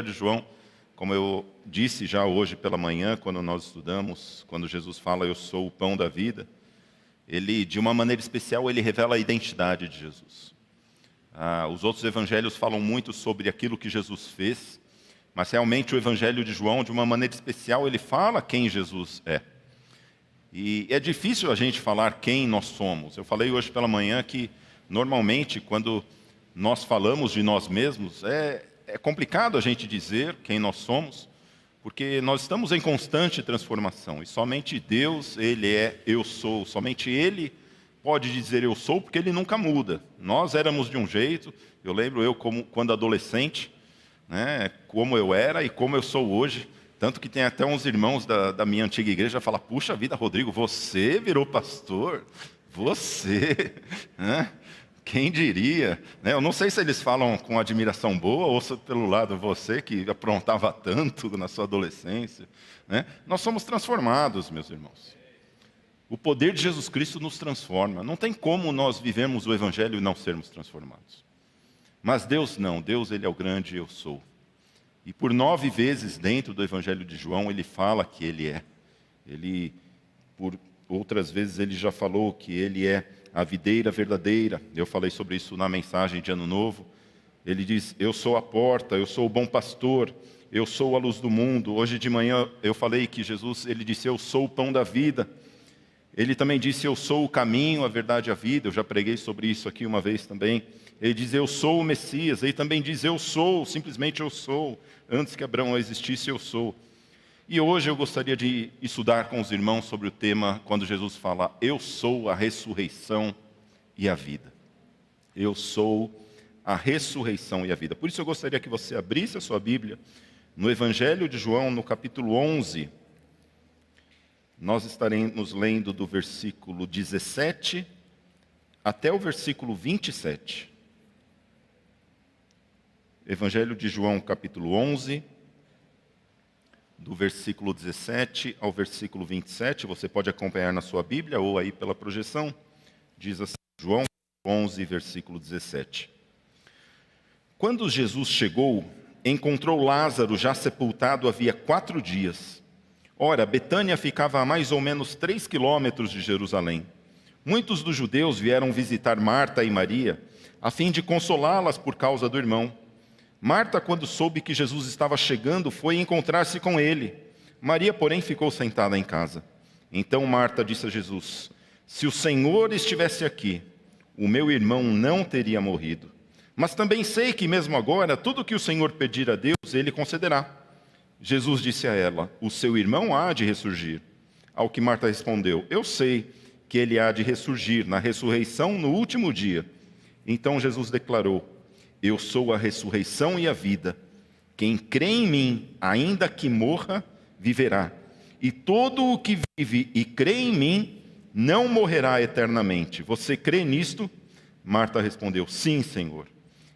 de João, como eu disse já hoje pela manhã, quando nós estudamos, quando Jesus fala, eu sou o pão da vida, ele, de uma maneira especial, ele revela a identidade de Jesus. Os outros evangelhos falam muito sobre aquilo que Jesus fez, mas realmente o evangelho de João, de uma maneira especial, ele fala quem Jesus é. E é difícil a gente falar quem nós somos. Eu falei hoje pela manhã que, normalmente, quando nós falamos de nós mesmos, é complicado a gente dizer quem nós somos, porque nós estamos em constante transformação. E somente Deus, Ele é eu sou. Somente Ele pode dizer eu sou, porque Ele nunca muda. Nós éramos de um jeito, eu lembro quando adolescente, né, como eu era e como eu sou hoje. Tanto que tem até uns irmãos da minha antiga igreja que falam, puxa vida, Rodrigo, você virou pastor? Você, né? Quem diria? Né? Eu não sei se eles falam com admiração boa ou se pelo lado você que aprontava tanto na sua adolescência. Né? Nós somos transformados, meus irmãos. O poder de Jesus Cristo nos transforma. Não tem como nós vivemos o Evangelho e não sermos transformados. Mas Deus não. Deus, Ele é o grande eu sou. E por 9 vezes dentro do Evangelho de João, ele fala que ele é. Ele, por outras vezes, ele já falou que ele é a videira verdadeira. Eu falei sobre isso na mensagem de Ano Novo. Ele diz, eu sou a porta, eu sou o bom pastor, eu sou a luz do mundo. Hoje de manhã eu falei que Jesus, ele disse, eu sou o pão da vida. Ele também disse, eu sou o caminho, a verdade e a vida. Eu já preguei sobre isso aqui uma vez também. Ele diz, eu sou o Messias. Ele também diz, eu sou, simplesmente eu sou. Antes que Abraão existisse, eu sou. E hoje eu gostaria de estudar com os irmãos sobre o tema, quando Jesus fala, eu sou a ressurreição e a vida. Eu sou a ressurreição e a vida. Por isso eu gostaria que você abrisse a sua Bíblia no Evangelho de João, no capítulo 11. Nós estaremos lendo do versículo 17 até o versículo 27. Evangelho de João, capítulo 11, do versículo 17 ao versículo 27. Você pode acompanhar na sua Bíblia ou aí pela projeção. Diz assim, João 11, versículo 17. Quando Jesus chegou, encontrou Lázaro já sepultado havia 4 dias. Ora, Betânia ficava a mais ou menos 3 quilômetros de Jerusalém. Muitos dos judeus vieram visitar Marta e Maria, a fim de consolá-las por causa do irmão. Marta, quando soube que Jesus estava chegando, foi encontrar-se com ele. Maria, porém, ficou sentada em casa. Então Marta disse a Jesus, se o Senhor estivesse aqui, o meu irmão não teria morrido. Mas também sei que mesmo agora, tudo que o Senhor pedir a Deus, Ele concederá. Jesus disse a ela, o seu irmão há de ressurgir. Ao que Marta respondeu, eu sei que ele há de ressurgir na ressurreição no último dia. Então Jesus declarou, eu sou a ressurreição e a vida. Quem crê em mim, ainda que morra, viverá. E todo o que vive e crê em mim, não morrerá eternamente. Você crê nisto? Marta respondeu, sim, Senhor.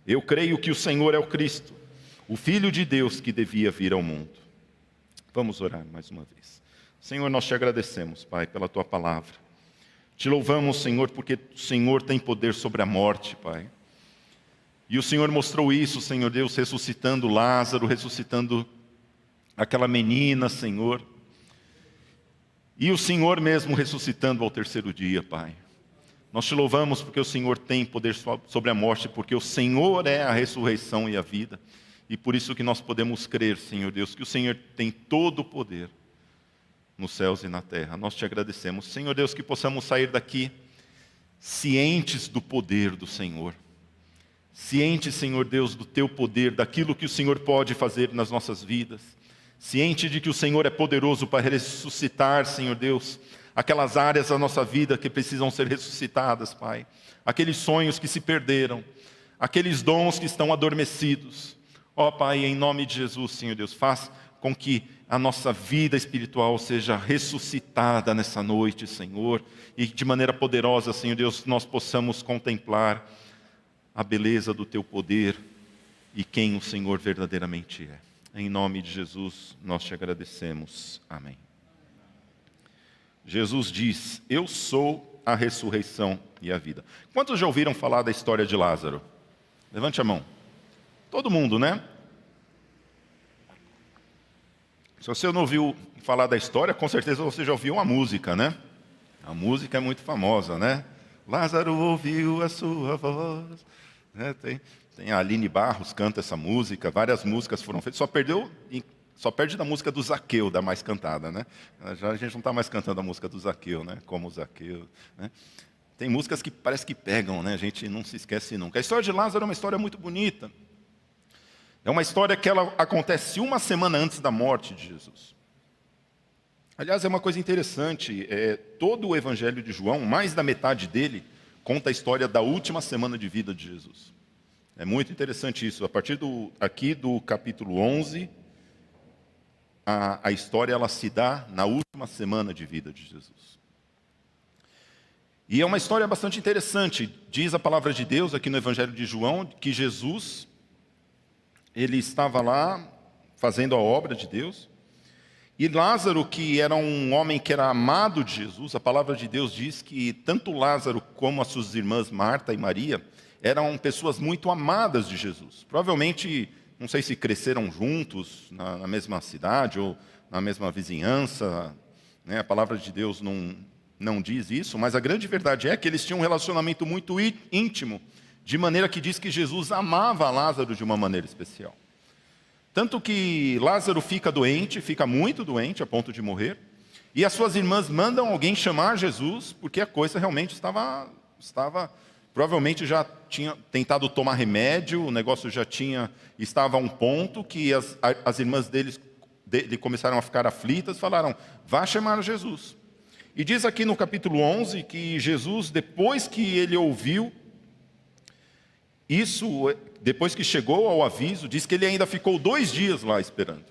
Eu creio que o Senhor é o Cristo, o Filho de Deus que devia vir ao mundo. Vamos orar mais uma vez. Senhor, nós te agradecemos, Pai, pela tua palavra. Te louvamos, Senhor, porque o Senhor tem poder sobre a morte, Pai. E o Senhor mostrou isso, Senhor Deus, ressuscitando Lázaro, ressuscitando aquela menina, Senhor. E o Senhor mesmo ressuscitando ao 3º dia, Pai. Nós te louvamos porque o Senhor tem poder sobre a morte, porque o Senhor é a ressurreição e a vida. E por isso que nós podemos crer, Senhor Deus, que o Senhor tem todo o poder nos céus e na terra. Nós te agradecemos. Senhor Deus, que possamos sair daqui cientes do poder do Senhor. Ciente, Senhor Deus, do teu poder, daquilo que o Senhor pode fazer nas nossas vidas. Ciente de que o Senhor é poderoso para ressuscitar, Senhor Deus, aquelas áreas da nossa vida que precisam ser ressuscitadas, Pai. Aqueles sonhos que se perderam, aqueles dons que estão adormecidos. Ó Pai, em nome de Jesus, Senhor Deus, faz com que a nossa vida espiritual seja ressuscitada nessa noite, Senhor. E de maneira poderosa, Senhor Deus, nós possamos contemplar a beleza do teu poder e quem o Senhor verdadeiramente é. Em nome de Jesus, nós te agradecemos. Amém. Jesus diz, eu sou a ressurreição e a vida. Quantos já ouviram falar da história de Lázaro? Levante a mão. Todo mundo, né? Se você não ouviu falar da história, com certeza você já ouviu a música, né? A música é muito famosa, né? Lázaro ouviu a sua voz. Né? Tem a Aline Barros canta essa música, várias músicas foram feitas, só perde da música do Zaqueu, da mais cantada, né? Já a gente não está mais cantando a música do Zaqueu, né? Como o Zaqueu, né? Tem músicas que parece que pegam, né? A gente não se esquece nunca. A história de Lázaro é uma história muito bonita. É uma história que ela acontece uma semana antes da morte de Jesus. Aliás, é uma coisa interessante, todo o Evangelho de João, mais da metade dele, conta a história da última semana de vida de Jesus. É muito interessante isso. A partir aqui do capítulo 11, a história ela se dá na última semana de vida de Jesus. E é uma história bastante interessante. Diz a palavra de Deus aqui no Evangelho de João que Jesus, ele estava lá fazendo a obra de Deus. E Lázaro, que era um homem que era amado de Jesus, a palavra de Deus diz que tanto Lázaro como as suas irmãs Marta e Maria eram pessoas muito amadas de Jesus. Provavelmente, não sei se cresceram juntos na mesma cidade ou na mesma vizinhança, né? A palavra de Deus não diz isso, mas a grande verdade é que eles tinham um relacionamento muito íntimo, de maneira que diz que Jesus amava Lázaro de uma maneira especial. Tanto que Lázaro fica muito doente, a ponto de morrer, e as suas irmãs mandam alguém chamar Jesus, porque a coisa realmente estava provavelmente já tinha tentado tomar remédio, o negócio estava a um ponto que as irmãs dele começaram a ficar aflitas, falaram, vá chamar Jesus. E diz aqui no capítulo 11 que Jesus, depois que ele ouviu isso, depois que chegou ao aviso, diz que ele ainda ficou 2 dias lá esperando.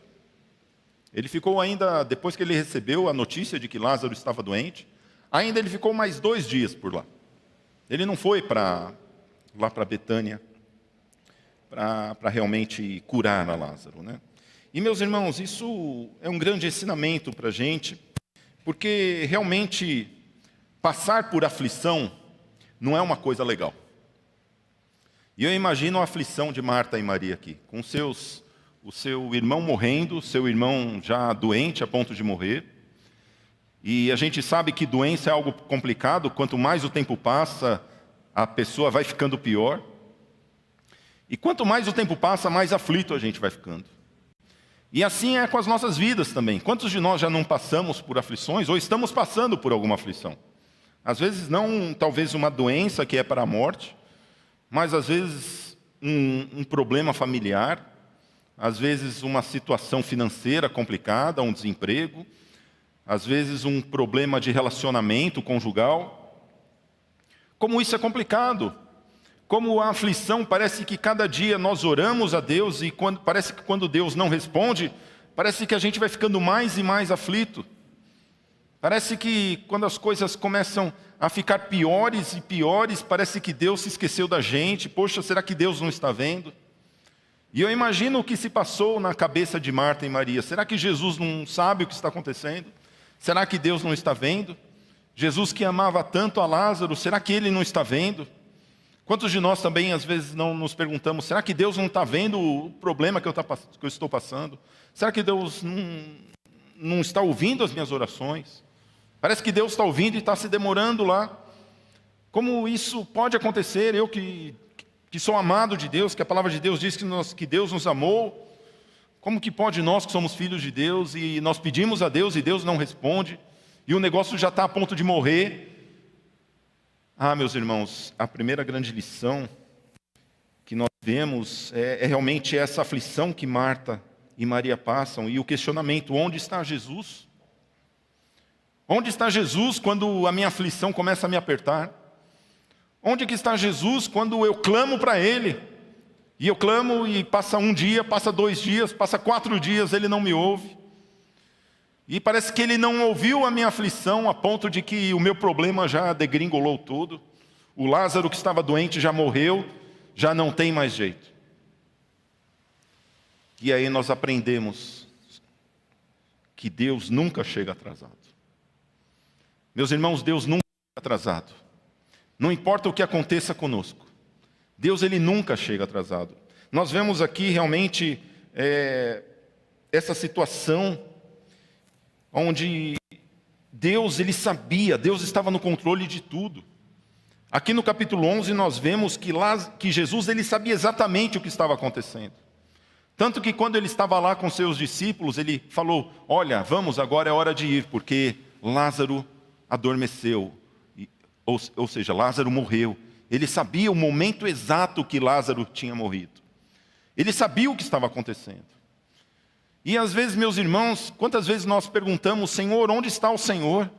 Ele ficou ainda, depois que ele recebeu a notícia de que Lázaro estava doente, ainda ele ficou mais 2 dias por lá. Ele não foi lá para Betânia para realmente curar a Lázaro, né? E, meus irmãos, isso é um grande ensinamento para a gente, porque realmente passar por aflição não é uma coisa legal. E eu imagino a aflição de Marta e Maria aqui, com o seu irmão morrendo, seu irmão já doente a ponto de morrer. E a gente sabe que doença é algo complicado, quanto mais o tempo passa, a pessoa vai ficando pior. E quanto mais o tempo passa, mais aflito a gente vai ficando. E assim é com as nossas vidas também. Quantos de nós já não passamos por aflições ou estamos passando por alguma aflição? Às vezes não, talvez uma doença que é para a morte, mas às vezes um problema familiar, às vezes uma situação financeira complicada, um desemprego, às vezes um problema de relacionamento conjugal. Como isso é complicado. Como a aflição, parece que cada dia nós oramos a Deus e parece que quando Deus não responde, parece que a gente vai ficando mais e mais aflito. Parece que quando as coisas começam a ficar piores e piores, parece que Deus se esqueceu da gente. Poxa, será que Deus não está vendo? E eu imagino o que se passou na cabeça de Marta e Maria. Será que Jesus não sabe o que está acontecendo? Será que Deus não está vendo? Jesus que amava tanto a Lázaro, será que Ele não está vendo? Quantos de nós também, às vezes, não nos perguntamos, será que Deus não está vendo o problema que eu estou passando? Será que Deus não está ouvindo as minhas orações? Parece que Deus está ouvindo e está se demorando lá. Como isso pode acontecer? Eu que sou amado de Deus, que a palavra de Deus diz que Deus nos amou. Como que pode nós que somos filhos de Deus e nós pedimos a Deus e Deus não responde? E o negócio já está a ponto de morrer. Ah, meus irmãos, a primeira grande lição que nós vemos é realmente essa aflição que Marta e Maria passam e o questionamento, onde está Jesus? Onde está Jesus quando a minha aflição começa a me apertar? Onde que está Jesus quando eu clamo para Ele? E eu clamo e passa 1 dia, passa 2 dias, passa 4 dias, Ele não me ouve. E parece que Ele não ouviu a minha aflição a ponto de que o meu problema já degringolou tudo. O Lázaro que estava doente já morreu, já não tem mais jeito. E aí nós aprendemos que Deus nunca chega atrasado. Meus irmãos, Deus nunca chega atrasado. Não importa o que aconteça conosco. Deus, Ele nunca chega atrasado. Nós vemos aqui realmente essa situação onde Deus, ele sabia, Deus estava no controle de tudo. Aqui no capítulo 11 nós vemos que Jesus, ele sabia exatamente o que estava acontecendo. Tanto que quando ele estava lá com seus discípulos, ele falou: olha, vamos, agora é hora de ir, porque Lázaro adormeceu, ou seja, Lázaro morreu. Ele sabia o momento exato que Lázaro tinha morrido. Ele sabia o que estava acontecendo. E às vezes, meus irmãos, quantas vezes nós perguntamos: Senhor, onde está o Senhor?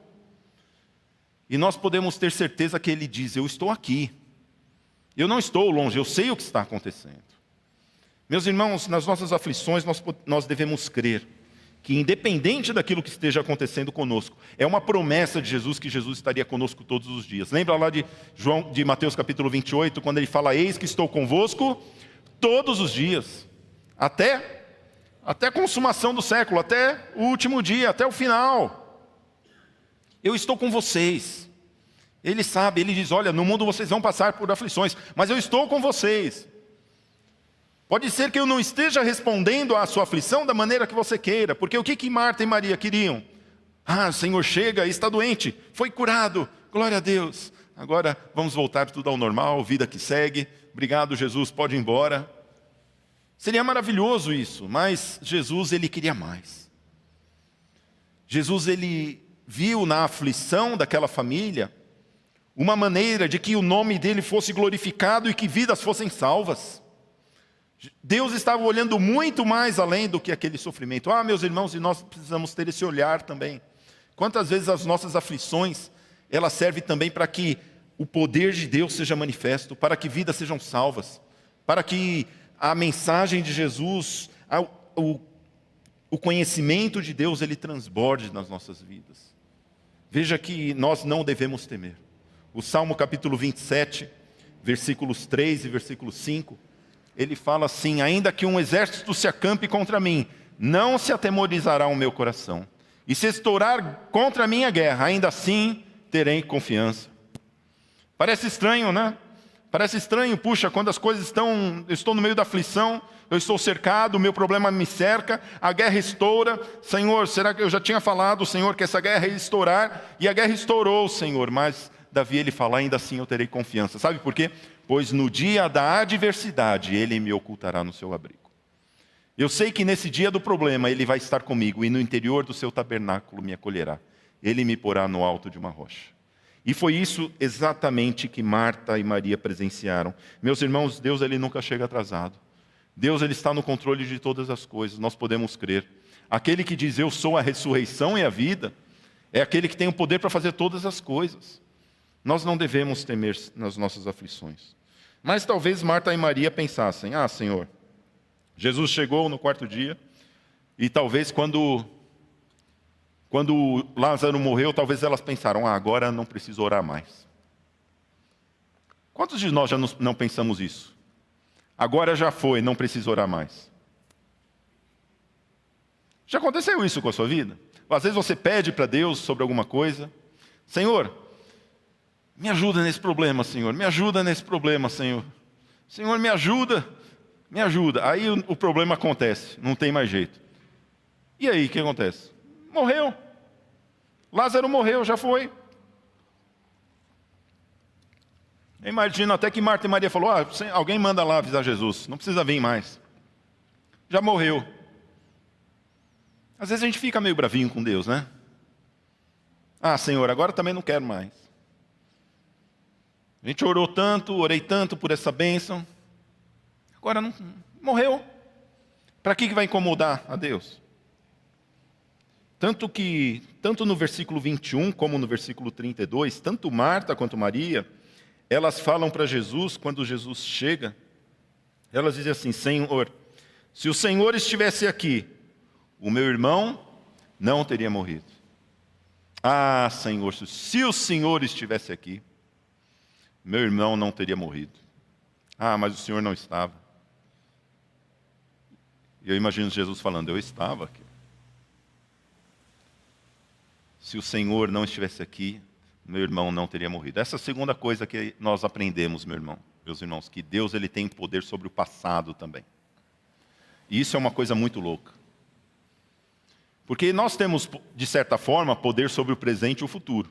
E nós podemos ter certeza que Ele diz: eu estou aqui. Eu não estou longe, eu sei o que está acontecendo. Meus irmãos, nas nossas aflições nós devemos crer que, independente daquilo que esteja acontecendo conosco, é uma promessa de Jesus que Jesus estaria conosco todos os dias. Lembra lá de Mateus capítulo 28, quando ele fala: eis que estou convosco todos os dias, até a consumação do século, até o último dia, até o final. Eu estou com vocês. Ele sabe, ele diz: olha, no mundo vocês vão passar por aflições, mas eu estou com vocês. Pode ser que eu não esteja respondendo à sua aflição da maneira que você queira, porque o que Marta e Maria queriam? Ah, o Senhor chega, está doente, foi curado, glória a Deus. Agora vamos voltar tudo ao normal, vida que segue. Obrigado, Jesus, pode ir embora. Seria maravilhoso isso, mas Jesus, ele queria mais. Jesus, ele viu na aflição daquela família uma maneira de que o nome dele fosse glorificado e que vidas fossem salvas. Deus estava olhando muito mais além do que aquele sofrimento. Ah, meus irmãos, e nós precisamos ter esse olhar também. Quantas vezes as nossas aflições, elas servem também para que o poder de Deus seja manifesto, para que vidas sejam salvas, para que a mensagem de Jesus, o conhecimento de Deus, ele transborde nas nossas vidas. Veja que nós não devemos temer. O Salmo capítulo 27, versículos 3 e versículo 5, ele fala assim: ainda que um exército se acampe contra mim, não se atemorizará o meu coração. E se estourar contra mim a guerra, ainda assim terei confiança. Parece estranho, né? Parece estranho, puxa, quando as coisas eu estou no meio da aflição, eu estou cercado, o meu problema me cerca, a guerra estoura. Senhor, será que eu já tinha falado, Senhor, que essa guerra ia estourar? E a guerra estourou, Senhor, mas Davi, ele fala: ainda assim eu terei confiança. Sabe por quê? Pois no dia da adversidade, Ele me ocultará no seu abrigo. Eu sei que nesse dia do problema, Ele vai estar comigo, e no interior do seu tabernáculo me acolherá. Ele me porá no alto de uma rocha. E foi isso exatamente que Marta e Maria presenciaram. Meus irmãos, Deus, ele nunca chega atrasado. Deus, ele está no controle de todas as coisas, nós podemos crer. Aquele que diz: eu sou a ressurreição e a vida, é aquele que tem o poder para fazer todas as coisas. Nós não devemos temer nas nossas aflições. Mas talvez Marta e Maria pensassem: ah, Senhor, Jesus chegou no quarto dia, e talvez quando Lázaro morreu, talvez elas pensaram: ah, agora não preciso orar mais. Quantos de nós já não pensamos isso? Agora já foi, não preciso orar mais. Já aconteceu isso com a sua vida? Às vezes você pede para Deus sobre alguma coisa: Senhor, me ajuda nesse problema, Senhor. Me ajuda nesse problema, Senhor. Senhor, me ajuda. Me ajuda. Aí o problema acontece. Não tem mais jeito. E aí, o que acontece? Morreu. Lázaro morreu, já foi. Eu imagino até que Marta e Maria falou: ah, alguém manda lá avisar Jesus. Não precisa vir mais. Já morreu. Às vezes a gente fica meio bravinho com Deus, né? Ah, Senhor, agora também não quero mais. A gente orei tanto por essa bênção. Agora não morreu. Para que vai incomodar a Deus? Tanto no versículo 21 como no versículo 32, tanto Marta quanto Maria, elas falam para Jesus, quando Jesus chega, elas dizem assim: Senhor, se o Senhor estivesse aqui, o meu irmão não teria morrido. Ah, Senhor, se o Senhor estivesse aqui, meu irmão não teria morrido. Ah, mas o Senhor não estava. E eu imagino Jesus falando: eu estava aqui. Se o Senhor não estivesse aqui, meu irmão não teria morrido. Essa é a segunda coisa que nós aprendemos, meus irmãos, que Deus, ele tem poder sobre o passado também. E isso é uma coisa muito louca. Porque nós temos, de certa forma, poder sobre o presente e o futuro.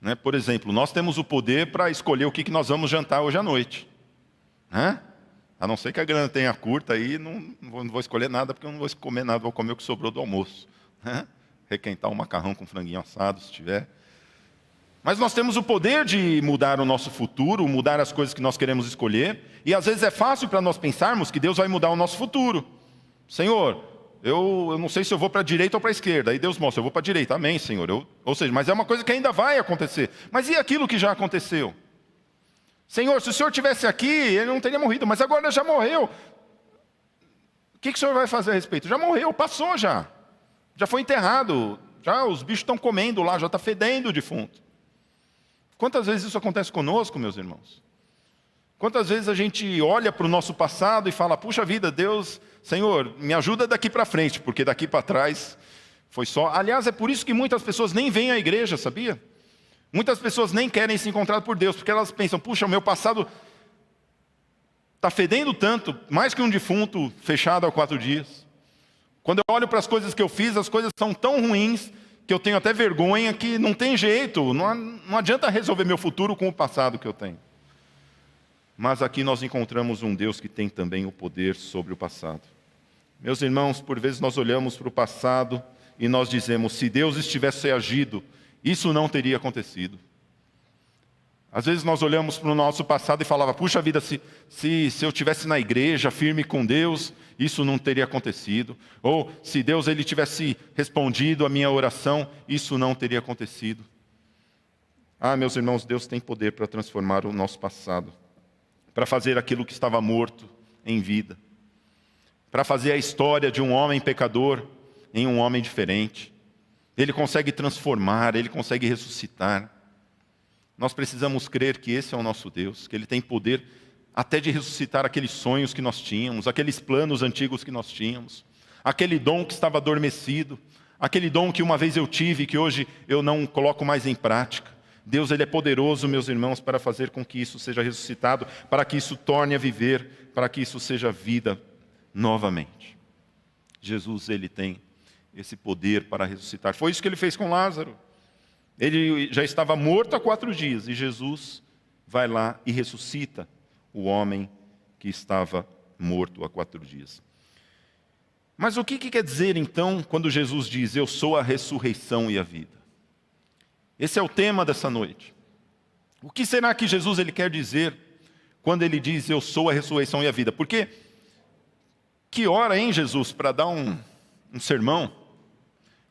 Né? Por exemplo, nós temos o poder para escolher o que nós vamos jantar hoje à noite. Né? A não ser que a grana tenha curta aí, não vou escolher nada, porque eu não vou comer nada, vou comer o que sobrou do almoço. Né? Requentar um macarrão com franguinho assado, se tiver. Mas nós temos o poder de mudar o nosso futuro, mudar as coisas que nós queremos escolher. E às vezes é fácil para nós pensarmos que Deus vai mudar o nosso futuro. Senhor, eu não sei se eu vou para a direita ou para a esquerda. Aí Deus mostra, eu vou para a direita. Amém, Senhor. Ou seja, mas é uma coisa que ainda vai acontecer. Mas e aquilo que já aconteceu? Senhor, se o Senhor estivesse aqui, ele não teria morrido. Mas agora já morreu. O que o Senhor vai fazer a respeito? Já morreu, passou já. Já foi enterrado. Já os bichos estão comendo lá, já está fedendo o defunto. Quantas vezes isso acontece conosco, meus irmãos? Quantas vezes a gente olha para o nosso passado e fala, puxa vida, Deus, Senhor, me ajuda daqui para frente, porque daqui para trás foi só... Aliás, é por isso que muitas pessoas nem vêm à igreja, sabia? Muitas pessoas nem querem se encontrar por Deus, porque elas pensam, puxa, o meu passado está fedendo tanto, mais que um defunto fechado há 4 dias. Quando eu olho para as coisas que eu fiz, as coisas são tão ruins que eu tenho até vergonha, que não tem jeito, não adianta resolver meu futuro com o passado que eu tenho. Mas aqui nós encontramos um Deus que tem também o poder sobre o passado. Meus irmãos, por vezes nós olhamos para o passado e nós dizemos, se Deus estivesse agido, isso não teria acontecido. Às vezes nós olhamos para o nosso passado e falava, puxa vida, se eu estivesse na igreja, firme com Deus, isso não teria acontecido. Ou se Deus ele tivesse respondido a minha oração, isso não teria acontecido. Ah, meus irmãos, Deus tem poder para transformar o nosso passado, para fazer aquilo que estava morto em vida, para fazer a história de um homem pecador em um homem diferente. Ele consegue transformar, Ele consegue ressuscitar. Nós precisamos crer que esse é o nosso Deus, que Ele tem poder até de ressuscitar aqueles sonhos que nós tínhamos, aqueles planos antigos que nós tínhamos, aquele dom que estava adormecido, aquele dom que uma vez eu tive e que hoje eu não coloco mais em prática. Deus ele é poderoso, meus irmãos, para fazer com que isso seja ressuscitado, para que isso torne a viver, para que isso seja vida novamente. Jesus ele tem esse poder para ressuscitar. Foi isso que ele fez com Lázaro. Ele já estava morto há 4 dias e Jesus vai lá e ressuscita o homem que estava morto há 4 dias. Mas o que quer dizer então quando Jesus diz, eu sou a ressurreição e a vida? Esse é o tema dessa noite. O que será que Jesus ele quer dizer quando ele diz, eu sou a ressurreição e a vida? Porque, que hora, hein, Jesus, para dar um sermão?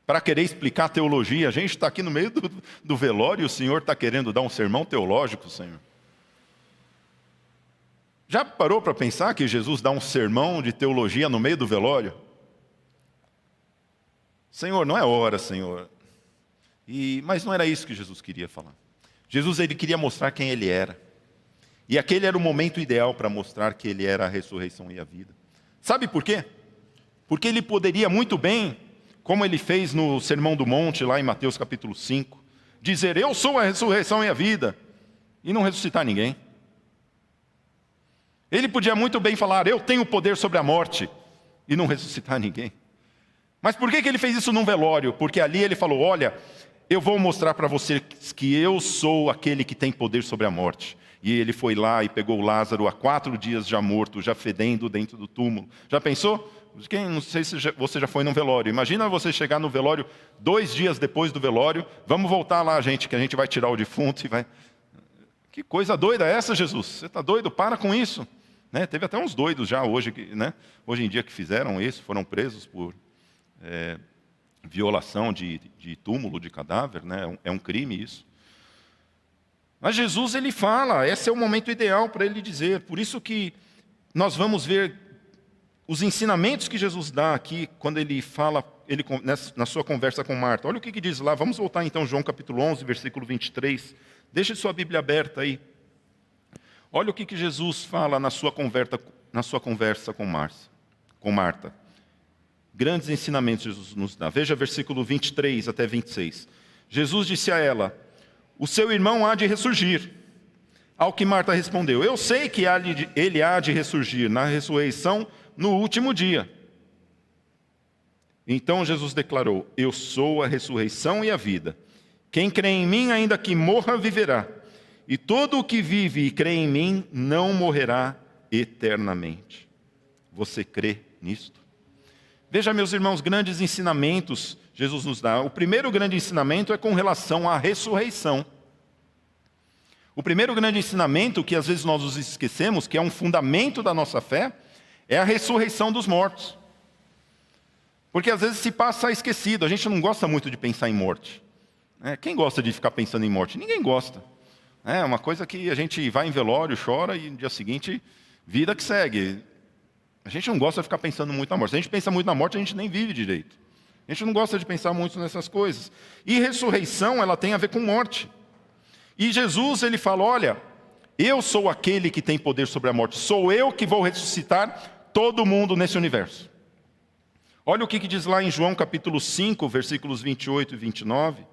Para querer explicar teologia? A gente está aqui no meio do velório e o Senhor está querendo dar um sermão teológico, Senhor. Já parou para pensar que Jesus dá um sermão de teologia no meio do velório? Senhor, não é hora, Senhor. Mas não era isso que Jesus queria falar. Jesus ele queria mostrar quem Ele era. E aquele era o momento ideal para mostrar que Ele era a ressurreição e a vida. Sabe por quê? Porque Ele poderia muito bem, como Ele fez no Sermão do Monte, lá em Mateus capítulo 5, dizer, eu sou a ressurreição e a vida, e não ressuscitar ninguém. Ele podia muito bem falar, eu tenho poder sobre a morte, e não ressuscitar ninguém. Mas por que Ele fez isso num velório? Porque ali Ele falou, olha, eu vou mostrar para vocês que eu sou aquele que tem poder sobre a morte. E Ele foi lá e pegou Lázaro há 4 dias já morto, já fedendo dentro do túmulo. Já pensou? Não sei se você já foi num velório. Imagina você chegar no velório 2 dias depois do velório. Vamos voltar lá, gente, que a gente vai tirar o defunto e vai... Que coisa doida é essa, Jesus? Você está doido? Para com isso. Né? Teve até uns doidos já hoje, né? Hoje em dia que fizeram isso, foram presos por violação de túmulo, de cadáver. Né? É um crime isso. Mas Jesus ele fala, esse é o momento ideal para Ele dizer. Por isso que nós vamos ver os ensinamentos que Jesus dá aqui, quando Ele fala, na sua conversa com Marta. Olha o que diz lá, vamos voltar então, João capítulo 11, versículo 23. Deixe sua Bíblia aberta aí. Olha o que Jesus fala na sua conversa com Marta. Grandes ensinamentos Jesus nos dá. Veja versículo 23 até 26. Jesus disse a ela, o seu irmão há de ressurgir. Ao que Marta respondeu, eu sei que ele há de ressurgir na ressurreição no último dia. Então Jesus declarou: eu sou a ressurreição e a vida. Quem crê em mim, ainda que morra, viverá. E todo o que vive e crê em mim não morrerá eternamente. Você crê nisto? Veja, meus irmãos, grandes ensinamentos Jesus nos dá. O primeiro grande ensinamento é com relação à ressurreição. O primeiro grande ensinamento, que às vezes nós nos esquecemos, que é um fundamento da nossa fé, é a ressurreição dos mortos. Porque às vezes se passa esquecido, a gente não gosta muito de pensar em morte. Quem gosta de ficar pensando em morte? Ninguém gosta. É uma coisa que a gente vai em velório, chora e no dia seguinte, vida que segue. A gente não gosta de ficar pensando muito na morte. Se a gente pensa muito na morte, a gente nem vive direito. A gente não gosta de pensar muito nessas coisas. E ressurreição, ela tem a ver com morte. E Jesus, ele fala, olha, eu sou aquele que tem poder sobre a morte. Sou eu que vou ressuscitar todo mundo nesse universo. Olha o que diz lá em João capítulo 5, versículos 28 e 29.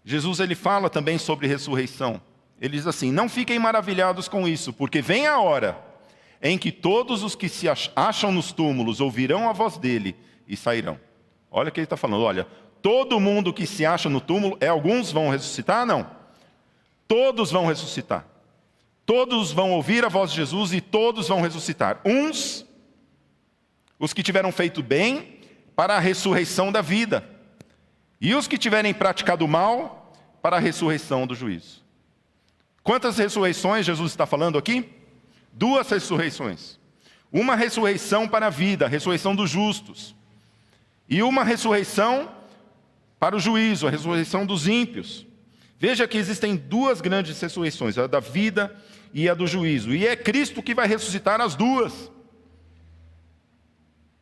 Jesus, ele fala também sobre ressurreição. Ele diz assim: não fiquem maravilhados com isso, porque vem a hora em que todos os que se acham nos túmulos ouvirão a voz dele e sairão. Olha o que ele está falando, olha, todo mundo que se acha no túmulo, alguns vão ressuscitar? Não. Todos vão ressuscitar. Todos vão ouvir a voz de Jesus e todos vão ressuscitar. Uns, os que tiveram feito bem, para a ressurreição da vida. E os que tiverem praticado mal, para a ressurreição do juízo. Quantas ressurreições Jesus está falando aqui? 2 ressurreições. Uma ressurreição para a vida, a ressurreição dos justos. E uma ressurreição para o juízo, a ressurreição dos ímpios. Veja que existem 2 grandes ressurreições, a da vida e a do juízo. E é Cristo que vai ressuscitar as 2.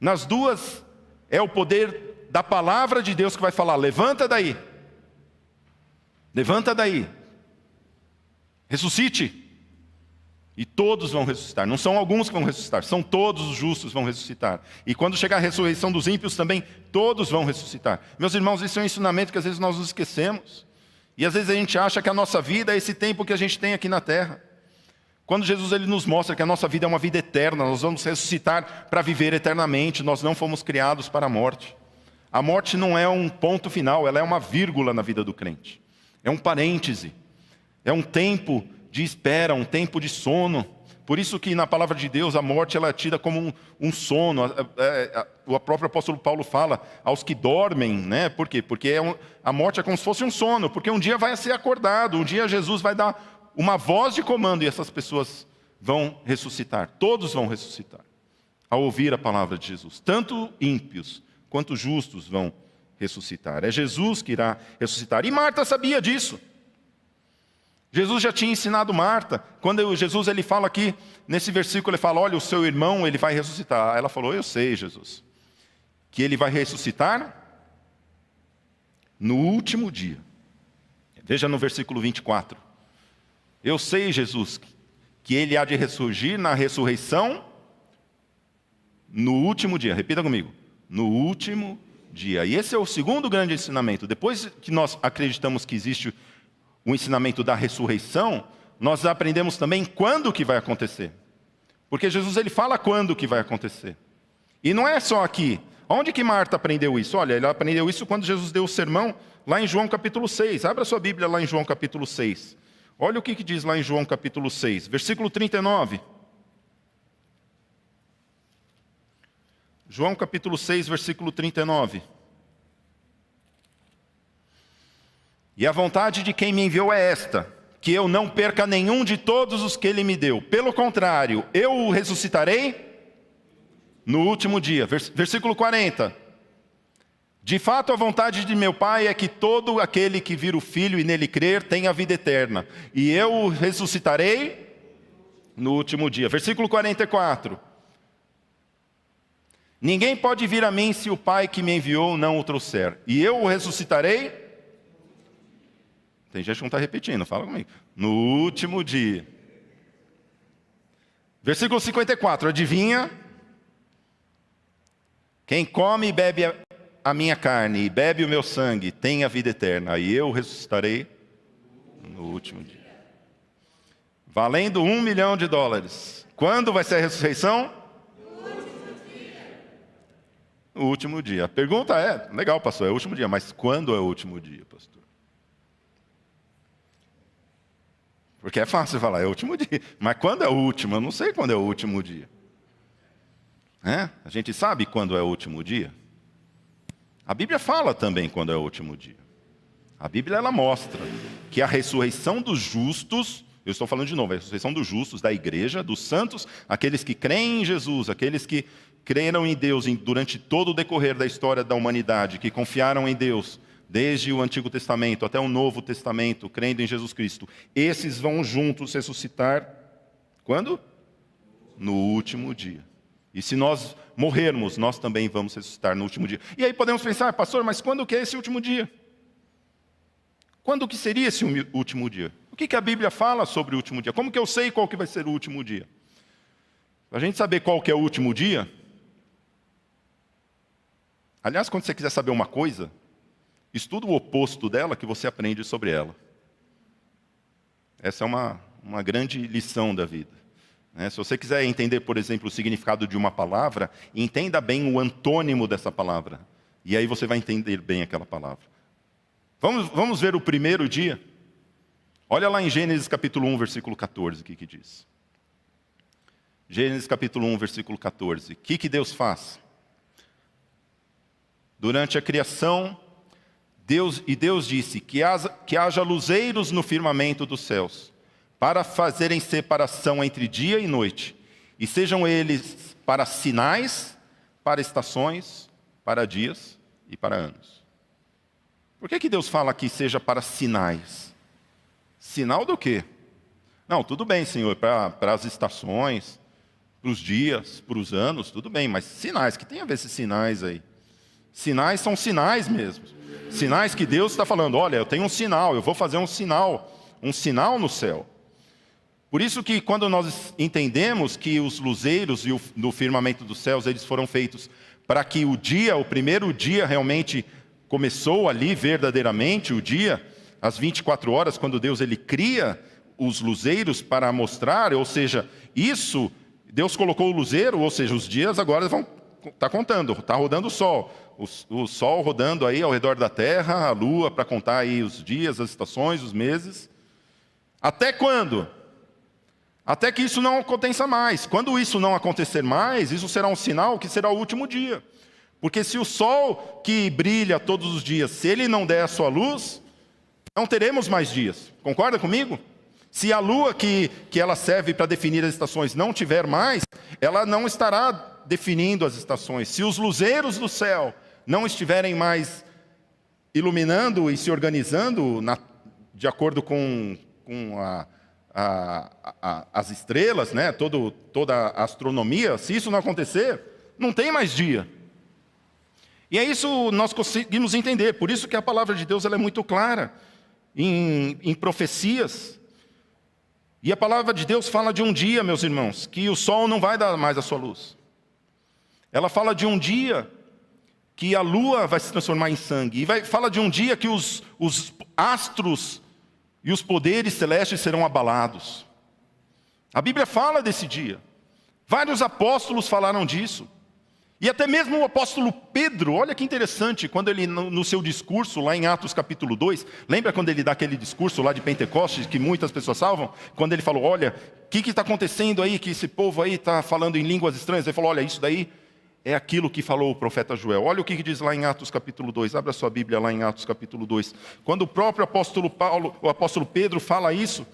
Nas 2 é o poder da palavra de Deus que vai falar: levanta daí. Levanta daí. Ressuscite. E todos vão ressuscitar. Não são alguns que vão ressuscitar, são todos os justos vão ressuscitar. E quando chegar a ressurreição dos ímpios também, todos vão ressuscitar. Meus irmãos, isso é um ensinamento que às vezes nós nos esquecemos. E às vezes a gente acha que a nossa vida é esse tempo que a gente tem aqui na terra. Quando Jesus ele nos mostra que a nossa vida é uma vida eterna, nós vamos ressuscitar para viver eternamente, nós não fomos criados para a morte. A morte não é um ponto final, ela é uma vírgula na vida do crente. É um parêntese, é um tempo de espera, um tempo de sono. Por isso que na palavra de Deus a morte ela é tida como um sono. O próprio apóstolo Paulo fala aos que dormem, né? Por quê? Porque a morte é como se fosse um sono, porque um dia vai ser acordado, um dia Jesus vai dar uma voz de comando e essas pessoas vão ressuscitar. Todos vão ressuscitar ao ouvir a palavra de Jesus. Tanto ímpios quanto justos vão ressuscitar. É Jesus que irá ressuscitar. E Marta sabia disso. Jesus já tinha ensinado Marta. Quando Jesus ele fala aqui, nesse versículo, ele fala: olha, o seu irmão ele vai ressuscitar. Ela falou: eu sei, Jesus, que ele vai ressuscitar no último dia. Veja no versículo 24. Eu sei, Jesus, que ele há de ressurgir na ressurreição no último dia. Repita comigo. No último dia. E esse é o segundo grande ensinamento. Depois que nós acreditamos que existe o ensinamento da ressurreição, nós aprendemos também quando que vai acontecer. Porque Jesus ele fala quando que vai acontecer. E não é só aqui. Onde que Marta aprendeu isso? Olha, ela aprendeu isso quando Jesus deu o sermão lá em João capítulo 6. Abra sua Bíblia lá em João capítulo 6. Olha o que diz lá em João capítulo 6, versículo 39. João capítulo 6, versículo 39. E a vontade de quem me enviou é esta: que eu não perca nenhum de todos os que ele me deu. Pelo contrário, eu o ressuscitarei no último dia. Versículo 40. De fato, a vontade de meu Pai é que todo aquele que vir o Filho e nele crer tenha a vida eterna. E eu o ressuscitarei no último dia. Versículo 44. Ninguém pode vir a mim se o Pai que me enviou não o trouxer. E eu o ressuscitarei. Tem gente que não está repetindo, fala comigo. No último dia. Versículo 54, adivinha? Quem come e bebe a minha carne e bebe o meu sangue tem a vida eterna. E eu ressuscitarei no último dia. Valendo $1 milhão. Quando vai ser a ressurreição? No último dia. A pergunta é, legal, pastor, é o último dia, mas quando é o último dia, pastor? Porque é fácil falar, é o último dia. Mas quando é o último? Eu não sei quando é o último dia. A gente sabe quando é o último dia? A Bíblia fala também quando é o último dia. A Bíblia ela mostra que a ressurreição dos justos, eu estou falando de novo, a ressurreição dos justos, da igreja, dos santos, aqueles que creem em Jesus, aqueles que creram em Deus durante todo o decorrer da história da humanidade, que confiaram em Deus, desde o Antigo Testamento até o Novo Testamento, crendo em Jesus Cristo, esses vão juntos ressuscitar, quando? No último dia. E se nós morrermos, nós também vamos ressuscitar no último dia. E aí podemos pensar, pastor, mas quando que é esse último dia? Quando que seria esse último dia? O que a Bíblia fala sobre o último dia? Como que eu sei qual que vai ser o último dia? Para a gente saber qual que é o último dia, aliás, quando você quiser saber uma coisa, estuda o oposto dela que você aprende sobre ela. Essa é uma grande lição da vida. Se você quiser entender, por exemplo, o significado de uma palavra, entenda bem o antônimo dessa palavra. E aí você vai entender bem aquela palavra. Vamos ver o primeiro dia? Olha lá em Gênesis capítulo 1, versículo 14, o que diz. Gênesis capítulo 1, versículo 14. O que Deus faz? Durante a criação, Deus disse que haja luzeiros no firmamento dos céus, para fazerem separação entre dia e noite, e sejam eles para sinais, para estações, para dias e para anos. Por que Deus fala que seja para sinais? Sinal do quê? Não, tudo bem, Senhor, para as estações, para os dias, para os anos, tudo bem, mas sinais, que tem a ver esses sinais aí? Sinais são sinais mesmo. Sinais que Deus está falando, olha, eu tenho um sinal, eu vou fazer um sinal no céu. Por isso que quando nós entendemos que os luzeiros do firmamento dos céus, eles foram feitos para que o primeiro dia realmente começou ali verdadeiramente, o dia, às 24 horas, quando Deus ele cria os luzeiros para mostrar, ou seja, isso, Deus colocou o luzeiro, ou seja, os dias agora vão estar contando, está rodando o sol. O sol rodando aí ao redor da terra, a lua para contar aí os dias, as estações, os meses. Até quando? Até que isso não aconteça mais. Quando isso não acontecer mais, isso será um sinal que será o último dia. Porque se o sol que brilha todos os dias, se ele não der a sua luz, não teremos mais dias. Concorda comigo? Se a lua que ela serve para definir as estações não tiver mais, ela não estará definindo as estações. Se os luzeiros do céu não estiverem mais iluminando e se organizando de acordo com as estrelas, toda a astronomia, se isso não acontecer, não tem mais dia. E é isso nós conseguimos entender. Por isso que a palavra de Deus ela é muito clara em profecias. E a palavra de Deus fala de um dia, meus irmãos, que o sol não vai dar mais a sua luz. Ela fala de um dia que a lua vai se transformar em sangue. E fala de um dia que os astros e os poderes celestes serão abalados. A Bíblia fala desse dia. Vários apóstolos falaram disso. E até mesmo o apóstolo Pedro, olha que interessante, quando ele, no seu discurso, lá em Atos capítulo 2, lembra quando ele dá aquele discurso lá de Pentecostes, que muitas pessoas salvam? Quando ele falou, olha, o que está acontecendo aí, que esse povo aí está falando em línguas estranhas? Ele falou, olha, isso daí é aquilo que falou o profeta Joel. Olha o que diz lá em Atos capítulo 2, abra sua Bíblia lá em Atos capítulo 2. Quando o próprio o apóstolo Pedro fala isso,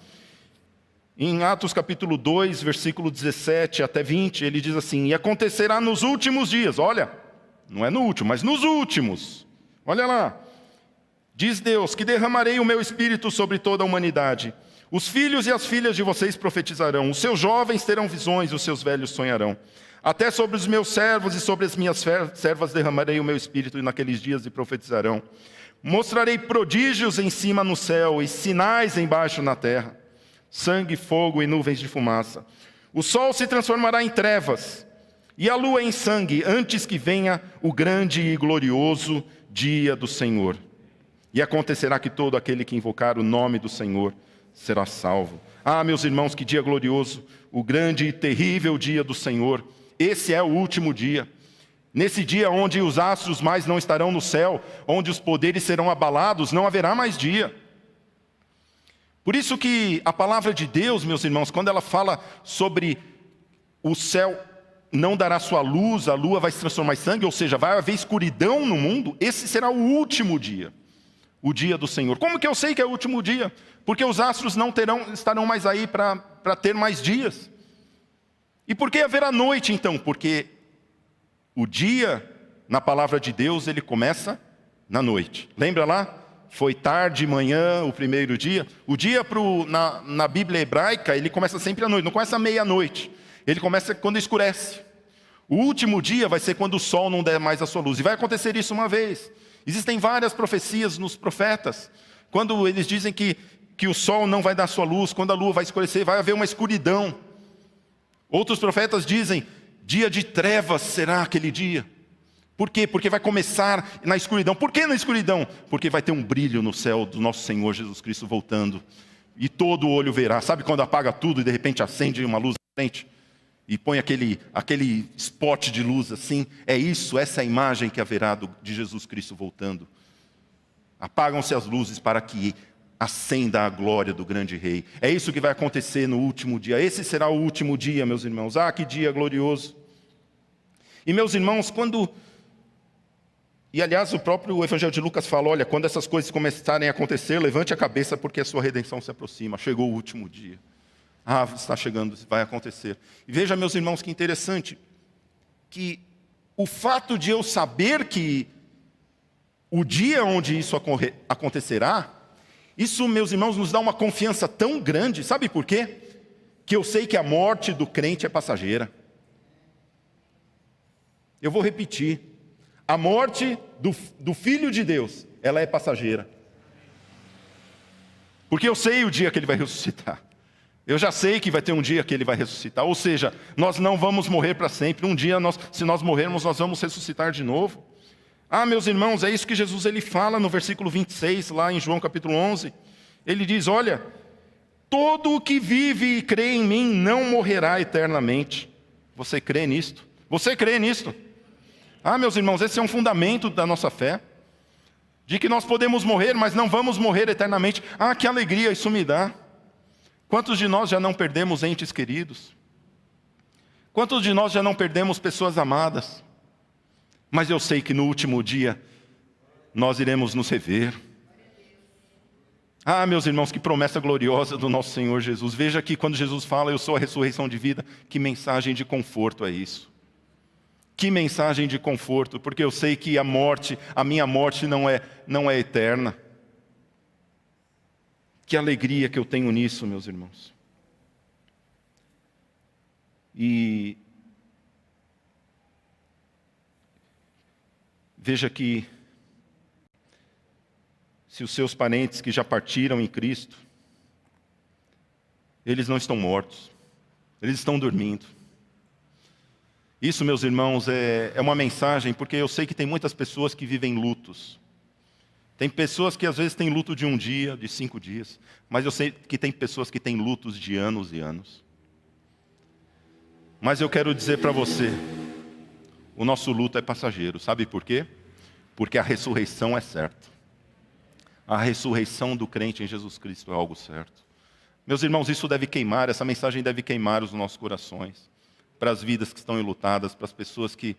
em Atos capítulo 2, versículo 17 até 20, ele diz assim, e acontecerá nos últimos dias, olha, não é no último, mas nos últimos, olha lá, diz Deus, que derramarei o meu espírito sobre toda a humanidade, os filhos e as filhas de vocês profetizarão, os seus jovens terão visões, os seus velhos sonharão, até sobre os meus servos e sobre as minhas servas derramarei o meu espírito, e naqueles dias e profetizarão, mostrarei prodígios em cima no céu, e sinais embaixo na terra, sangue, fogo e nuvens de fumaça. O sol se transformará em trevas, e a lua em sangue, antes que venha o grande e glorioso dia do Senhor. E acontecerá que todo aquele que invocar o nome do Senhor será salvo. Ah, meus irmãos, que dia glorioso, o grande e terrível dia do Senhor. Esse é o último dia. Nesse dia onde os astros mais não estarão no céu, onde os poderes serão abalados, não haverá mais dia. Por isso que a palavra de Deus, meus irmãos, quando ela fala sobre o céu não dará sua luz, a lua vai se transformar em sangue, ou seja, vai haver escuridão no mundo, esse será o último dia, o dia do Senhor. Como que eu sei que é o último dia? Porque os astros não estarão mais aí para ter mais dias. E por que haverá noite então? Porque o dia, na palavra de Deus, ele começa na noite. Lembra lá? Foi tarde, manhã, o primeiro dia. O dia na Bíblia hebraica, ele começa sempre à noite, não começa à meia-noite. Ele começa quando escurece. O último dia vai ser quando o sol não der mais a sua luz. E vai acontecer isso uma vez. Existem várias profecias nos profetas. Quando eles dizem que o sol não vai dar sua luz, quando a lua vai escurecer, vai haver uma escuridão. Outros profetas dizem, dia de trevas será aquele dia. Por quê? Porque vai começar na escuridão. Por que na escuridão? Porque vai ter um brilho no céu do nosso Senhor Jesus Cristo voltando. E todo olho verá. Sabe quando apaga tudo e de repente acende uma luz na frente? E põe aquele spot de luz assim? É isso, essa é a imagem que haverá de Jesus Cristo voltando. Apagam-se as luzes para que acenda a glória do grande rei. É isso que vai acontecer no último dia. Esse será o último dia, meus irmãos. Ah, que dia glorioso. E meus irmãos, E aliás, o próprio Evangelho de Lucas fala, olha, quando essas coisas começarem a acontecer, levante a cabeça porque a sua redenção se aproxima. Chegou o último dia. Ah, está chegando, vai acontecer. E veja, meus irmãos, que interessante, que o fato de eu saber que o dia onde isso acontecerá, isso, meus irmãos, nos dá uma confiança tão grande. Sabe por quê? Que eu sei que a morte do crente é passageira. Eu vou repetir. A morte do Filho de Deus, ela é passageira. Porque eu sei o dia que ele vai ressuscitar. Eu já sei que vai ter um dia que ele vai ressuscitar. Ou seja, nós não vamos morrer para sempre. Um dia, se nós morrermos, nós vamos ressuscitar de novo. Ah, meus irmãos, é isso que Jesus ele fala no versículo 26, lá em João capítulo 11. Ele diz, olha, todo o que vive e crê em mim não morrerá eternamente. Você crê nisto? Você crê nisto? Ah, meus irmãos, esse é um fundamento da nossa fé. De que nós podemos morrer, mas não vamos morrer eternamente. Ah, que alegria isso me dá. Quantos de nós já não perdemos entes queridos? Quantos de nós já não perdemos pessoas amadas? Mas eu sei que no último dia nós iremos nos rever. Ah, meus irmãos, que promessa gloriosa do nosso Senhor Jesus. Veja aqui quando Jesus fala, eu sou a ressurreição de vida, que mensagem de conforto é isso. Que mensagem de conforto, porque eu sei que a minha morte não é eterna. Que alegria que eu tenho nisso, meus irmãos. E veja que se os seus parentes que já partiram em Cristo, eles não estão mortos, eles estão dormindo. Isso, meus irmãos, é uma mensagem, porque eu sei que tem muitas pessoas que vivem lutos. Tem pessoas que às vezes têm luto de um dia, de 5 dias, mas eu sei que tem pessoas que têm lutos de anos e anos. Mas eu quero dizer para você, o nosso luto é passageiro, sabe por quê? Porque a ressurreição é certa. A ressurreição do crente em Jesus Cristo é algo certo. Meus irmãos, isso deve queimar, essa mensagem deve queimar os nossos corações, para as vidas que estão enlutadas, para as pessoas que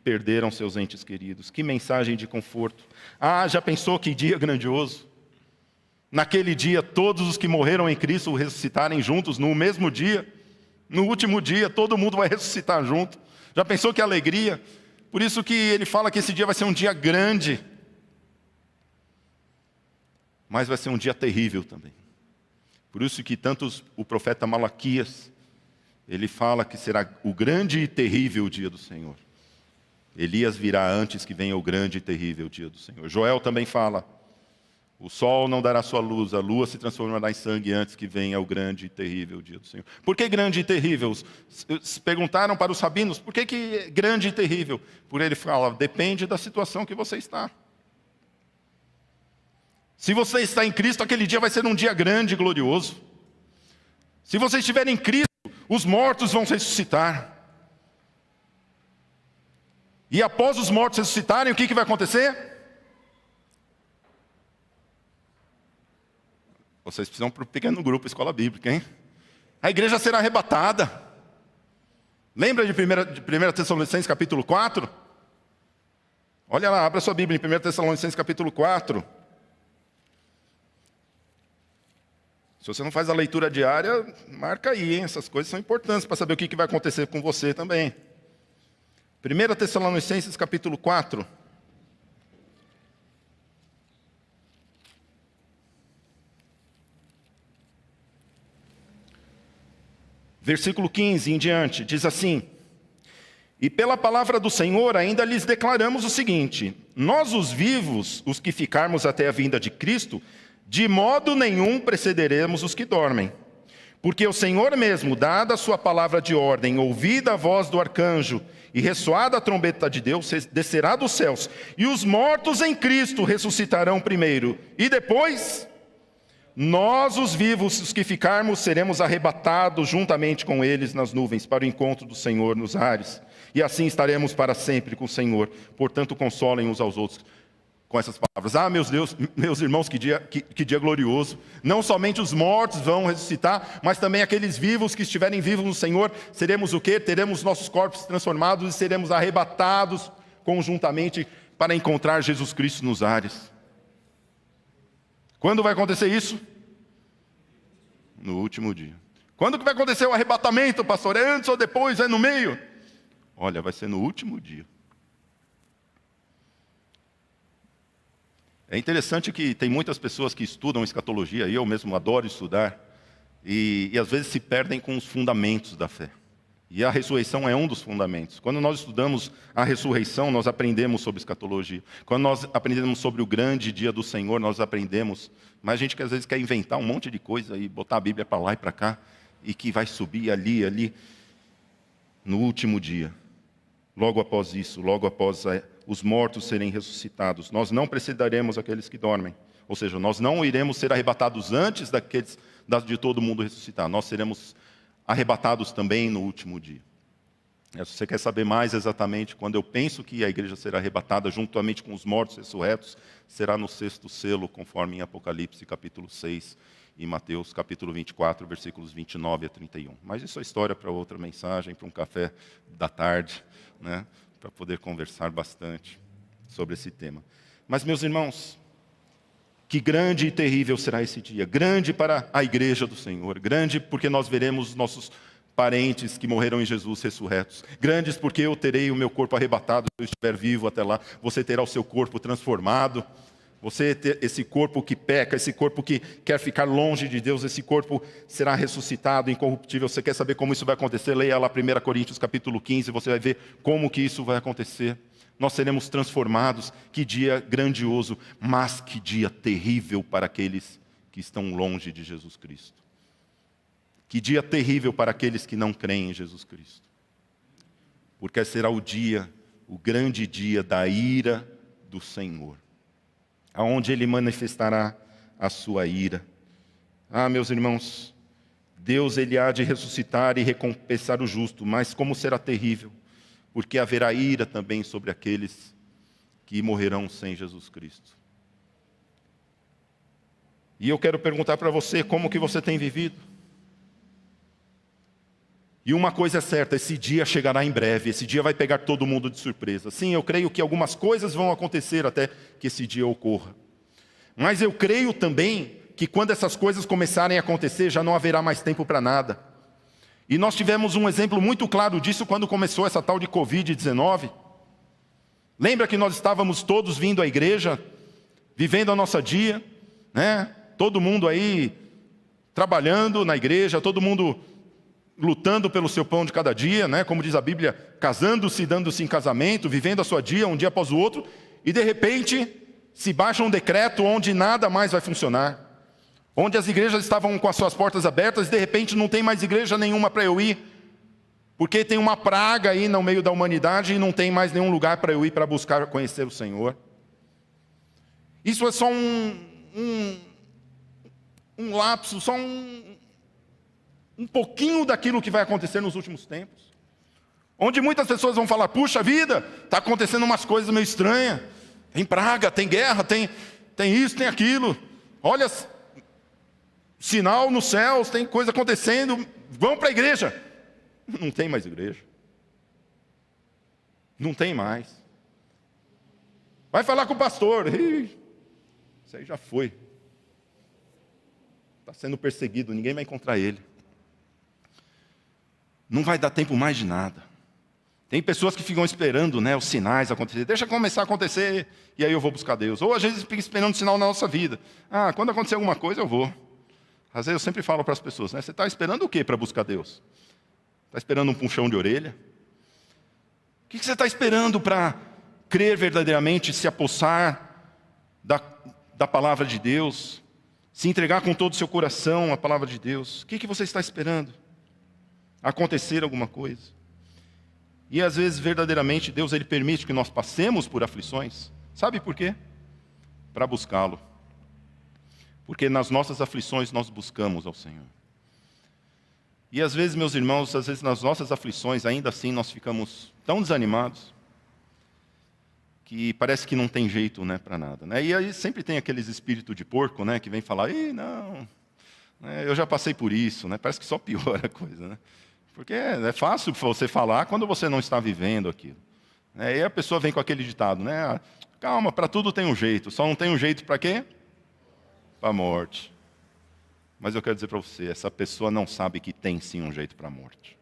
perderam seus entes queridos. Que mensagem de conforto. Ah, já pensou que dia grandioso? Naquele dia, todos os que morreram em Cristo ressuscitarem juntos, no mesmo dia, no último dia, todo mundo vai ressuscitar junto. Já pensou que alegria? Por isso que ele fala que esse dia vai ser um dia grande, mas vai ser um dia terrível também. Por isso que tantos o profeta Malaquias, ele fala que será o grande e terrível dia do Senhor. Elias virá antes que venha o grande e terrível dia do Senhor. Joel também fala, o sol não dará sua luz, a lua se transformará em sangue antes que venha o grande e terrível dia do Senhor. Por que grande e terrível? Perguntaram para os rabinos, por que grande e terrível? Por ele fala, depende da situação que você está. Se você está em Cristo, aquele dia vai ser um dia grande e glorioso. Se você estiver em Cristo, os mortos vão ressuscitar. E após os mortos ressuscitarem, o que vai acontecer? Vocês precisam para o pequeno grupo, escola bíblica, hein? A igreja será arrebatada. Lembra de 1 Tessalonicenses capítulo 4? Olha lá, abra sua Bíblia em 1 Tessalonicenses capítulo 4. Se você não faz a leitura diária, marca aí, hein? Essas coisas são importantes para saber o que vai acontecer com você também. 1 Tessalonicenses capítulo 4. Versículo 15 em diante, diz assim: E pela palavra do Senhor ainda lhes declaramos o seguinte: nós os vivos, os que ficarmos até a vinda de Cristo, de modo nenhum precederemos os que dormem. Porque o Senhor mesmo, dada a sua palavra de ordem, ouvida a voz do arcanjo e ressoada a trombeta de Deus, descerá dos céus, e os mortos em Cristo ressuscitarão primeiro, e depois nós, os vivos, os que ficarmos, seremos arrebatados juntamente com eles nas nuvens, para o encontro do Senhor nos ares. E assim estaremos para sempre com o Senhor. Portanto, consolem uns aos outros com essas palavras. Ah, meus irmãos, que dia glorioso. Não somente os mortos vão ressuscitar, mas também aqueles vivos que estiverem vivos no Senhor. Seremos o quê? Teremos nossos corpos transformados e seremos arrebatados conjuntamente para encontrar Jesus Cristo nos ares. Quando vai acontecer isso? No último dia. Quando que vai acontecer o arrebatamento, pastor? É antes ou depois? É no meio? Olha, vai ser no último dia. É interessante que tem muitas pessoas que estudam escatologia, e eu mesmo adoro estudar, e às vezes se perdem com os fundamentos da fé. E a ressurreição é um dos fundamentos. Quando nós estudamos a ressurreição, nós aprendemos sobre escatologia. Quando nós aprendemos sobre o grande dia do Senhor, nós aprendemos. Mas a gente que às vezes quer inventar um monte de coisa e botar a Bíblia para lá e para cá, e que vai subir ali, no último dia. Logo após isso, logo após os mortos serem ressuscitados, nós não precederemos aqueles que dormem. Ou seja, nós não iremos ser arrebatados antes de todo mundo ressuscitar. Nós seremos arrebatados também no último dia. Se você quer saber mais exatamente, quando eu penso que a igreja será arrebatada juntamente com os mortos ressurretos, será no 6º selo, conforme em Apocalipse capítulo 6 e Mateus capítulo 24, versículos 29 a 31. Mas isso é história para outra mensagem, para um café da tarde, né? Para poder conversar bastante sobre esse tema. Mas, meus irmãos, que grande e terrível será esse dia. Grande para a igreja do Senhor. Grande porque nós veremos nossos parentes que morreram em Jesus ressurretos. Grandes porque eu terei o meu corpo arrebatado se eu estiver vivo até lá. Você terá o seu corpo transformado. Você ter esse corpo que peca, esse corpo que quer ficar longe de Deus, esse corpo será ressuscitado, incorruptível. Você quer saber como isso vai acontecer? Leia lá 1 Coríntios capítulo 15, você vai ver como que isso vai acontecer. Nós seremos transformados. Que dia grandioso, mas que dia terrível para aqueles que estão longe de Jesus Cristo. Que dia terrível para aqueles que não creem em Jesus Cristo. Porque será o grande dia da ira do Senhor, aonde Ele manifestará a sua ira. Ah, meus irmãos, Deus Ele há de ressuscitar e recompensar o justo, mas como será terrível, porque haverá ira também sobre aqueles que morrerão sem Jesus Cristo. E eu quero perguntar para você, como que você tem vivido? E uma coisa é certa, esse dia chegará em breve, esse dia vai pegar todo mundo de surpresa. Sim, eu creio que algumas coisas vão acontecer até que esse dia ocorra. Mas eu creio também que quando essas coisas começarem a acontecer, já não haverá mais tempo para nada. E nós tivemos um exemplo muito claro disso quando começou essa tal de Covid-19. Lembra que nós estávamos todos vindo à igreja, vivendo a nossa dia, né? Todo mundo aí trabalhando na igreja, todo mundo lutando pelo seu pão de cada dia, né? Como diz a Bíblia, casando-se, dando-se em casamento, vivendo a sua dia, um dia após o outro, e de repente se baixa um decreto onde nada mais vai funcionar. Onde as igrejas estavam com as suas portas abertas, e de repente não tem mais igreja nenhuma para eu ir, porque tem uma praga aí no meio da humanidade e não tem mais nenhum lugar para eu ir para buscar conhecer o Senhor. Isso é só um lapso, só um pouquinho daquilo que vai acontecer nos últimos tempos. Onde muitas pessoas vão falar, puxa vida, está acontecendo umas coisas meio estranhas. Tem praga, tem guerra, tem isso, tem aquilo. Olha, sinal nos céus, tem coisa acontecendo, vão para a igreja. Não tem mais igreja. Não tem mais. Vai falar com o pastor. Ih, isso aí já foi. Está sendo perseguido, ninguém vai encontrar ele. Não vai dar tempo mais de nada. Tem pessoas que ficam esperando, né, os sinais acontecer. Deixa começar a acontecer e aí eu vou buscar Deus. Ou às vezes fica esperando sinal na nossa vida. Quando acontecer alguma coisa eu vou. Às vezes eu sempre falo para as pessoas, né, você está esperando o quê para buscar Deus? Está esperando um puxão de orelha? O que você está esperando para crer verdadeiramente, se apossar da palavra de Deus, se entregar com todo o seu coração à palavra de Deus? O que você está esperando? Acontecer alguma coisa? E às vezes, verdadeiramente, Deus ele permite que nós passemos por aflições. Sabe por quê? Para buscá-lo. Porque nas nossas aflições nós buscamos ao Senhor. E às vezes, meus irmãos, às vezes nas nossas aflições, ainda assim, nós ficamos tão desanimados que parece que não tem jeito, né, para nada. Né? E aí sempre tem aqueles espíritos de porco, né, que vem falar, não, eu já passei por isso, né? Parece que só piora a coisa. Né? Porque é fácil você falar quando você não está vivendo aquilo. E aí a pessoa vem com aquele ditado, né? Calma, para tudo tem um jeito, só não tem um jeito para quê? Para a morte. Mas eu quero dizer para você, essa pessoa não sabe que tem sim um jeito para a morte.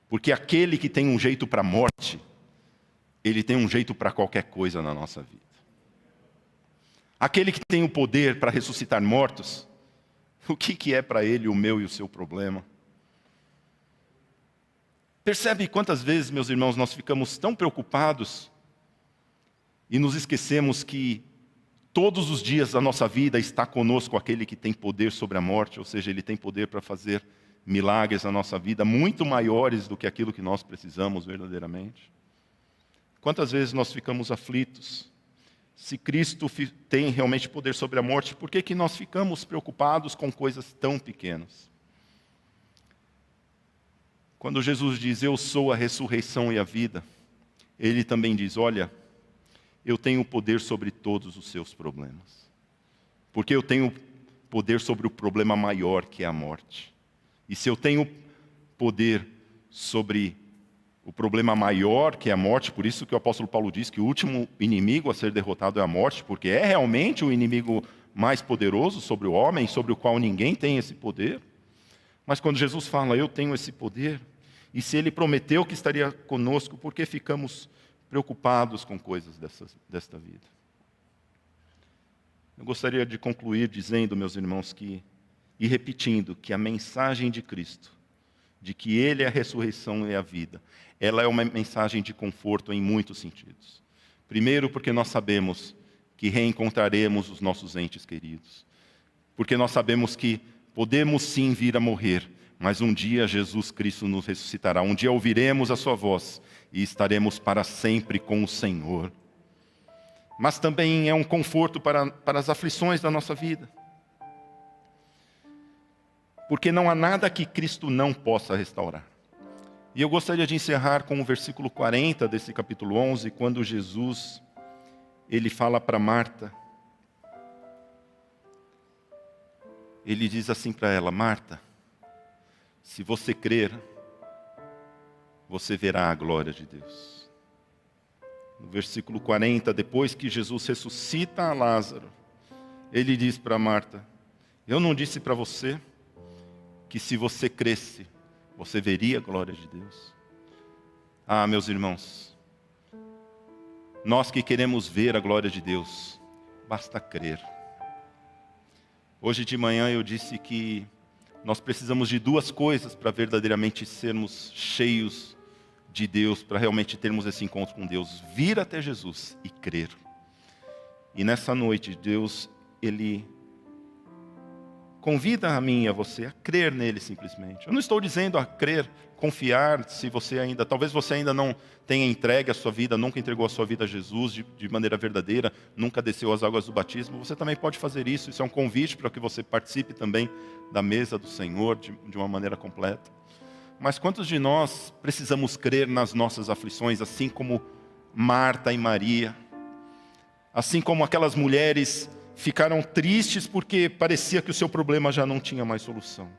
Porque aquele que tem um jeito para a morte, ele tem um jeito para qualquer coisa na nossa vida. Aquele que tem o poder para ressuscitar mortos, o que é para ele o meu e o seu problema? Percebe quantas vezes, meus irmãos, nós ficamos tão preocupados e nos esquecemos que todos os dias da nossa vida está conosco aquele que tem poder sobre a morte, ou seja, ele tem poder para fazer milagres na nossa vida, muito maiores do que aquilo que nós precisamos verdadeiramente. Quantas vezes nós ficamos aflitos? Se Cristo tem realmente poder sobre a morte, por que nós ficamos preocupados com coisas tão pequenas? Quando Jesus diz, eu sou a ressurreição e a vida, Ele também diz, olha, eu tenho poder sobre todos os seus problemas. Porque eu tenho poder sobre o problema maior, que é a morte. E se eu tenho poder sobre o problema maior, que é a morte, por isso que o apóstolo Paulo diz que o último inimigo a ser derrotado é a morte, porque é realmente o inimigo mais poderoso sobre o homem, sobre o qual ninguém tem esse poder. Mas quando Jesus fala, eu tenho esse poder, e se Ele prometeu que estaria conosco, por que ficamos preocupados com coisas desta vida? Eu gostaria de concluir dizendo, meus irmãos, e repetindo, que a mensagem de Cristo, de que Ele é a ressurreição e a vida, ela é uma mensagem de conforto em muitos sentidos. Primeiro, porque nós sabemos que reencontraremos os nossos entes queridos. Porque nós sabemos que podemos sim vir a morrer, mas um dia Jesus Cristo nos ressuscitará. Um dia ouviremos a sua voz e estaremos para sempre com o Senhor. Mas também é um conforto para as aflições da nossa vida. Porque não há nada que Cristo não possa restaurar. E eu gostaria de encerrar com o versículo 40 desse capítulo 11, quando Jesus, ele fala para Marta. Ele diz assim para ela, Marta, se você crer, você verá a glória de Deus. No versículo 40, depois que Jesus ressuscita a Lázaro, ele diz para Marta, eu não disse para você que se você cresce, você veria a glória de Deus? Ah, meus irmãos, nós que queremos ver a glória de Deus, basta crer. Hoje de manhã eu disse que nós precisamos de duas coisas para verdadeiramente sermos cheios de Deus, para realmente termos esse encontro com Deus. Vir até Jesus e crer. E nessa noite, Deus, Ele convida a mim e a você a crer nele simplesmente. Eu não estou dizendo a crer, confiar, talvez você ainda não tenha entregue a sua vida, nunca entregou a sua vida a Jesus de maneira verdadeira, nunca desceu as águas do batismo, você também pode fazer isso. Isso é um convite para que você participe também da mesa do Senhor de uma maneira completa. Mas quantos de nós precisamos crer nas nossas aflições, assim como Marta e Maria? Assim como aquelas mulheres ficaram tristes porque parecia que o seu problema já não tinha mais solução.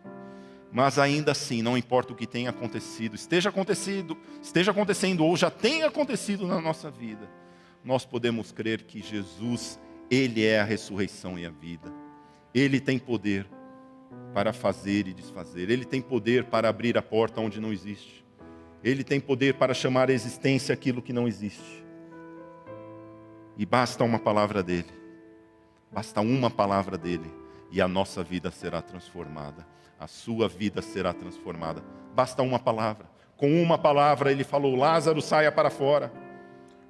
Mas ainda assim, não importa o que tenha acontecido, esteja acontecendo ou já tenha acontecido na nossa vida, nós podemos crer que Jesus, Ele é a ressurreição e a vida. Ele tem poder para fazer e desfazer. Ele tem poder para abrir a porta onde não existe. Ele tem poder para chamar à existência aquilo que não existe. E basta uma palavra dele. Basta uma palavra dele e a nossa vida será transformada. A sua vida será transformada. Basta uma palavra. Com uma palavra ele falou, Lázaro, saia para fora.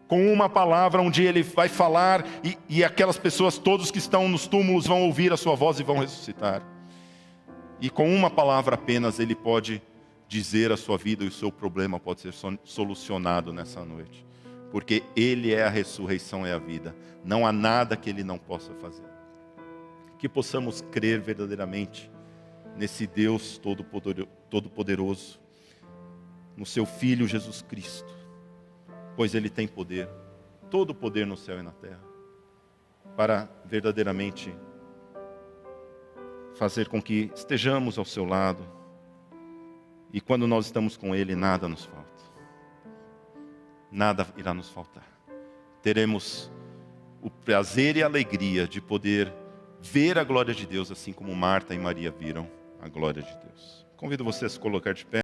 Com uma palavra, um dia ele vai falar e aquelas pessoas, todos que estão nos túmulos, vão ouvir a sua voz e vão ressuscitar. E com uma palavra apenas ele pode dizer a sua vida e o seu problema pode ser solucionado nessa noite. Porque ele é a ressurreição e a vida. Não há nada que ele não possa fazer. Que possamos crer verdadeiramente nesse Deus todo-poderoso, no seu Filho Jesus Cristo, pois Ele tem poder, todo o poder no céu e na terra, para verdadeiramente fazer com que estejamos ao seu lado, e quando nós estamos com Ele, nada nos falta, nada irá nos faltar. Teremos o prazer e a alegria de poder ver a glória de Deus, assim como Marta e Maria viram a glória de Deus. Convido você a se colocar de pé.